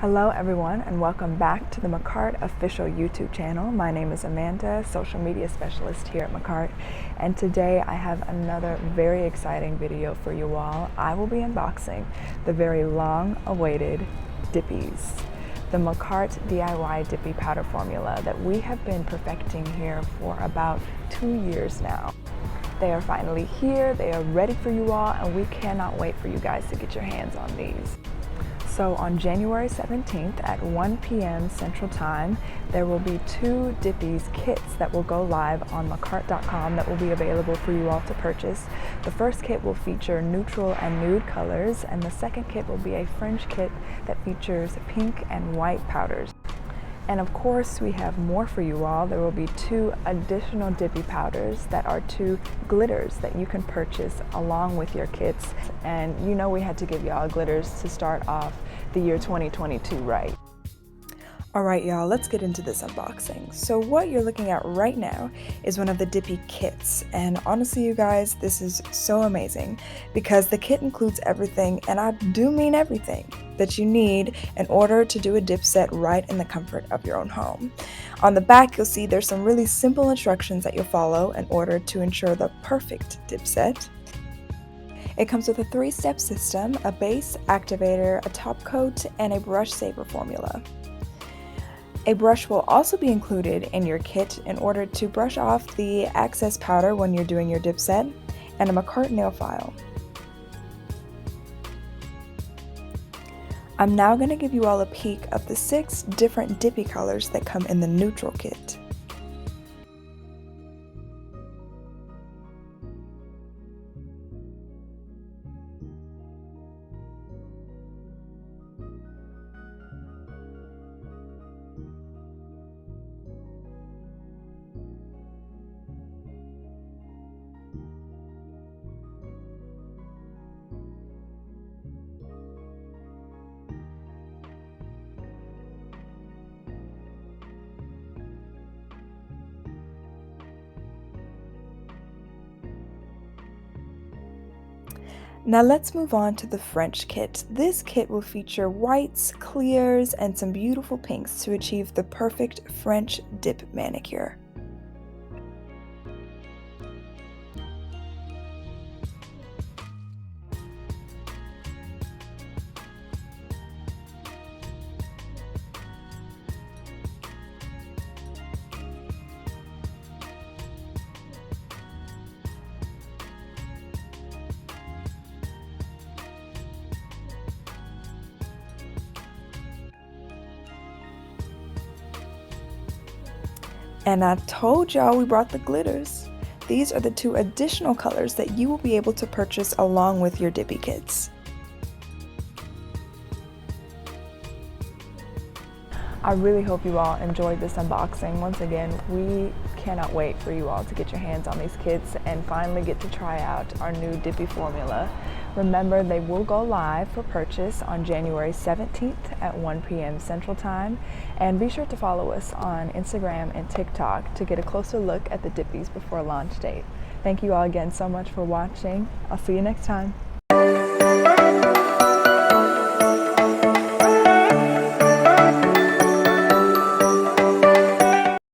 Hello everyone, and welcome back to the Makartt official YouTube channel. My name is Amanda, social media specialist here at Makartt, and today I have another very exciting video for you all. I will be unboxing the very long awaited Dippies, the Makartt DIY Dippy powder formula that we have been perfecting here for about 2 years now. They are finally here, they are ready for you all, and we cannot wait for you guys to get your hands on these. So on January 17th at 1 p.m. Central Time, there will be 2 Dippies kits that will go live on Makartt.com that will be available for you all to purchase. The first kit will feature neutral and nude colors, and the second kit will be a French kit that features pink and white powders. And of course, we have more for you all. There will be 2 additional Dippy powders that are 2 glitters that you can purchase along with your kits. And you know we had to give y'all glitters to start off the year 2022, right? Alright y'all, let's get into this unboxing. So what you're looking at right now is one of the Dippy kits, and honestly you guys, this is so amazing because the kit includes everything, and I do mean everything, that you need in order to do a dip set right in the comfort of your own home. On the back you'll see there's some really simple instructions that you'll follow in order to ensure the perfect dip set. It comes with a 3-step system, a base, activator, a top coat, and a brush saver formula. A brush will also be included in your kit in order to brush off the excess powder when you're doing your dip set, and a Makartt nail file. I'm now going to give you all a peek of the 6 different Dippy colors that come in the neutral kit. Now let's move on to the French kit. This kit will feature whites, clears, and some beautiful pinks to achieve the perfect French dip manicure. And I told y'all we brought the glitters. These are the 2 additional colors that you will be able to purchase along with your Dippy kits. I really hope you all enjoyed this unboxing. Once again, we cannot wait for you all to get your hands on these kits and finally get to try out our new Dippy formula. Remember, they will go live for purchase on January 17th at 1 p.m. Central Time. And be sure to follow us on Instagram and TikTok to get a closer look at the Dippies before launch date. Thank you all again so much for watching. I'll see you next time.